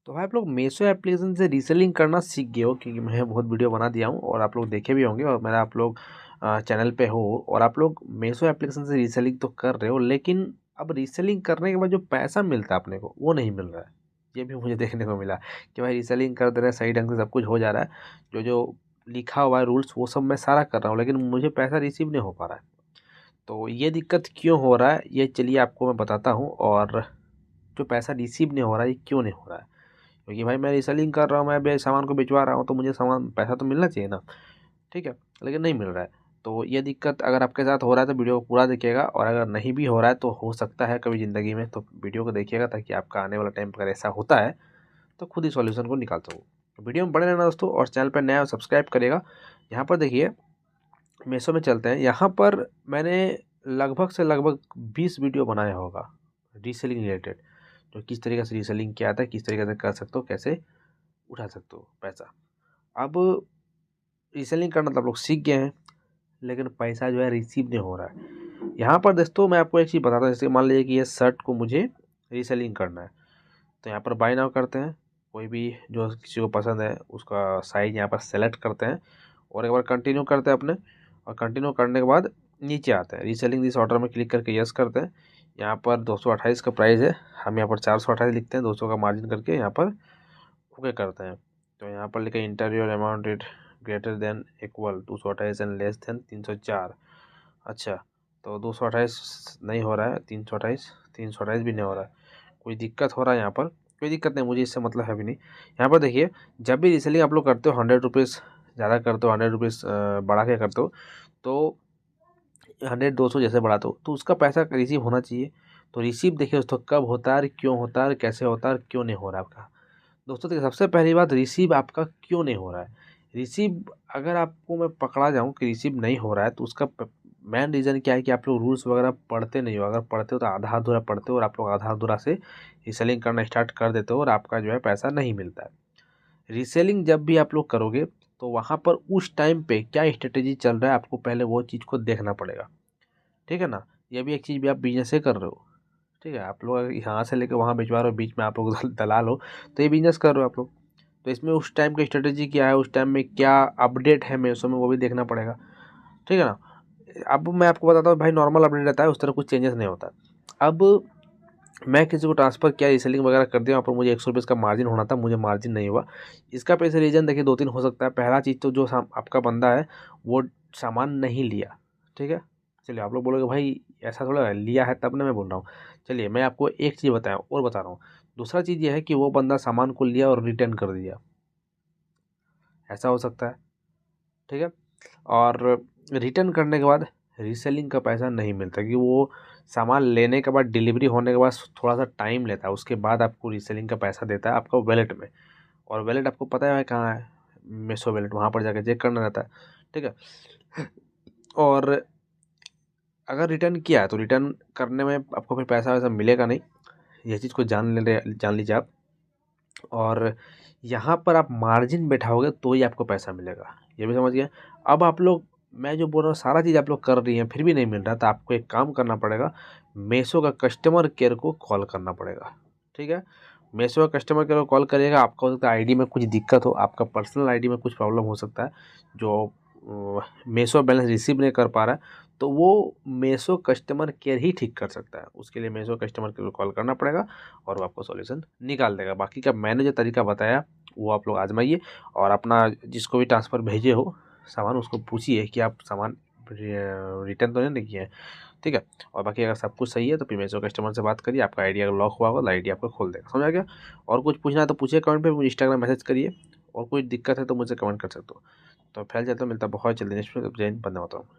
तो भाई आप लोग मीशो एप्लीकेशन से रीसेलिंग करना सीख गए हो, क्योंकि मैं बहुत वीडियो बना दिया हूँ और आप लोग देखे भी होंगे और मेरा आप लोग चैनल पे हो और आप लोग मीशो एप्लीकेशन से रीसेलिंग तो कर रहे हो, लेकिन अब रीसेलिंग करने के बाद जो पैसा मिलता है अपने को वो नहीं मिल रहा है। ये भी मुझे देखने को मिला कि भाई रीसेलिंग कर दे रहे हैं, सही ढंग से सब कुछ हो जा रहा है, जो जो लिखा हुआ है रूल्स वो सब मैं सारा कर रहा हूँ, लेकिन मुझे पैसा रिसीव नहीं हो पा रहा है। तो ये दिक्कत क्यों हो रहा है ये चलिए आपको मैं बताता हूँ, और जो पैसा रिसीव नहीं हो रहा है ये क्यों नहीं हो रहा है। क्योंकि भाई मैं रीसेलिंग कर रहा हूँ, मैं सामान को बेचवा रहा हूँ, तो मुझे सामान पैसा तो मिलना चाहिए ना, ठीक है, लेकिन नहीं मिल रहा है। तो ये दिक्कत अगर आपके साथ हो रहा है तो वीडियो को पूरा देखिएगा, और अगर नहीं भी हो रहा है तो हो सकता है कभी ज़िंदगी में, तो वीडियो को देखिएगा ताकि आपका आने वाला टाइम पर अगर ऐसा होता है तो खुद ही सॉल्यूशन को निकाल सकूँ। तो वीडियो में बने रहना दोस्तों, और चैनल पर नया सब्सक्राइब करेगा। यहाँ पर देखिए मीशो में चलते हैं, यहाँ पर मैंने लगभग से लगभग 20 वीडियो बनाया होगा रीसेलिंग रिलेटेड, तो किस तरीके से रीसेलिंग किया था, किस तरीके से कर सकते हो, कैसे उठा सकते हो पैसा। अब रीसेलिंग करना तो आप लोग सीख गए हैं, लेकिन पैसा जो है रिसीव नहीं हो रहा है। यहाँ पर दोस्तों मैं आपको एक चीज़ बताता हूँ, जैसे मान लीजिए कि ये शर्ट को मुझे रीसेलिंग करना है, तो यहाँ पर बाय नाउ करते हैं, कोई भी जो किसी को पसंद है उसका साइज यहाँ पर सेलेक्ट करते हैं, और एक बार कंटिन्यू करते हैं अपने, और कंटिन्यू करने के बाद नीचे आते हैं रीसेलिंग दिस ऑर्डर में क्लिक करके यस करते हैं। यहाँ पर 228 का प्राइस है, हम यहाँ पर 428 लिखते हैं, 200 का मार्जिन करके यहाँ पर ओके करते हैं। तो यहाँ पर लिखा interior amount it greater than equal 228 and less than 304। अच्छा, तो 228 नहीं हो रहा है, 328 भी नहीं हो रहा है, कोई दिक्कत हो रहा है यहाँ पर। कोई दिक्कत नहीं, मुझे इससे मतलब है भी नहीं। यहाँ पर देखिए जब भी रीसेलिंग आप लोग करते हो 100 रुपीज़ ज़्यादा करते हो, 100 रुपीज़ बढ़ा के करते हो, तो 100 200 जैसे बढ़ाते हो तो उसका पैसा रिसीव होना चाहिए। तो रिसीव देखिए दोस्तों कब होता है, क्यों होता है, कैसे होता है, क्यों नहीं हो रहा है आपका। दोस्तों देखिए सबसे पहली बात, रिसीव आपका क्यों नहीं हो रहा है। रिसीव अगर आपको मैं पकड़ा जाऊँ कि रिसीव नहीं हो रहा है, तो उसका मेन रीज़न क्या है कि आप लोग रूल्स वगैरह पढ़ते नहीं हो। अगर पढ़ते हो तो आधा अधूरा पढ़ते हो, और आप लोग आधा अधूरा से रीसेलिंग करना स्टार्ट कर देते हो, और आपका जो है पैसा नहीं मिलता है। रीसेलिंग जब भी आप लोग करोगे तो वहाँ पर उस टाइम पे क्या स्ट्रेटेजी चल रहा है आपको पहले वो चीज़ को देखना पड़ेगा, ठीक है ना। ये भी एक चीज़ भी आप बिजनेस से कर रहे हो, ठीक है, आप लोग अगर यहाँ से लेकर वहाँ भिजवा रहे हो, बीच में आप लोग दलाल हो, तो ये बिजनेस कर रहे हो आप लोग। तो इसमें उस टाइम की स्ट्रेटेजी क्या है, उस टाइम में क्या अपडेट है मीशो में, वो भी देखना पड़ेगा, ठीक है ना। अब मैं आपको बताता हूँ भाई, नॉर्मल अपडेट रहता है, उस तरह कुछ चेंजेस नहीं होता। अब मैं किसी को ट्रांसफ़र किया, रीसेलिंग वगैरह कर दिया, वहाँ पर मुझे 100 रुपये का मार्जिन होना था, मुझे मार्जिन नहीं हुआ। इसका पैसे रीज़न देखिए 2-3 हो सकता है। पहला चीज़ तो जो आपका बंदा है वो सामान नहीं लिया, ठीक है। चलिए आप लोग बोलोगे भाई ऐसा थोड़ा है, लिया है तब ना मैं बोल रहा हूँ। चलिए मैं आपको एक चीज़ बताया और बता रहा हूँ। दूसरा चीज़ ये है कि वो बंदा सामान को लिया और रिटर्न कर दिया, ऐसा हो सकता है, ठीक है। और रिटर्न करने के बाद रीसेलिंग का पैसा नहीं मिलता, क्योंकि वो सामान लेने के बाद डिलीवरी होने के बाद थोड़ा सा टाइम लेता है, उसके बाद आपको रीसेलिंग का पैसा देता है आपका वैलेट में। और वैलेट आपको पता है कहाँ है, मीशो वैलेट, वहाँ पर जाकर चेक करना रहता है, ठीक है। और अगर रिटर्न किया है तो रिटर्न करने में आपको फिर पैसा वैसा मिलेगा नहीं, ये चीज़ को जान लीजिए आप। और यहाँ पर आप मार्जिन बैठाओगे तो ही आपको पैसा मिलेगा, ये भी समझ गए। अब आप लोग, मैं जो बोल रहा हूँ सारा चीज़ आप लोग कर रही हैं फिर भी नहीं मिल रहा, तो आपको एक काम करना पड़ेगा, मीशो का कस्टमर केयर को कॉल करना पड़ेगा, ठीक है। मीशो का कस्टमर केयर को कॉल करिएगा। आपका हो सकता है आईडी में कुछ दिक्कत हो, आपका पर्सनल आईडी में कुछ प्रॉब्लम हो सकता है, जो मीशो बैलेंस रिसीव नहीं कर पा रहा है, तो वो मीशो कस्टमर केयर ही ठीक कर सकता है। उसके लिए मीशो कस्टमर केयर को कॉल करना पड़ेगा और वो आपको सॉल्यूशन निकाल देगा। बाकी का मैंने जो तरीका बताया वो आप लोग आजमाइए, और अपना जिसको भी ट्रांसफ़र भेजे हो सामान, उसको पूछिए कि आप सामान रिटर्न तो नहीं किए हैं, ठीक है। और बाकी अगर सब कुछ सही है तो फिर मीशो कस्टमर से बात करिए, आपका आईडी अगर लॉक हुआ होगा तो आईडी आपको खोल देगा, समझ आ गया। और कुछ पूछना है तो पूछिए कमेंट पे, मुझे इंस्टाग्राम मैसेज करिए, और कोई दिक्कत है तो मुझे कमेंट कर सकते हो। तो फैल जाता, मिलता बहुत जल्दी नेक्स्ट में। जय हिंद, बंदे होता हूँ।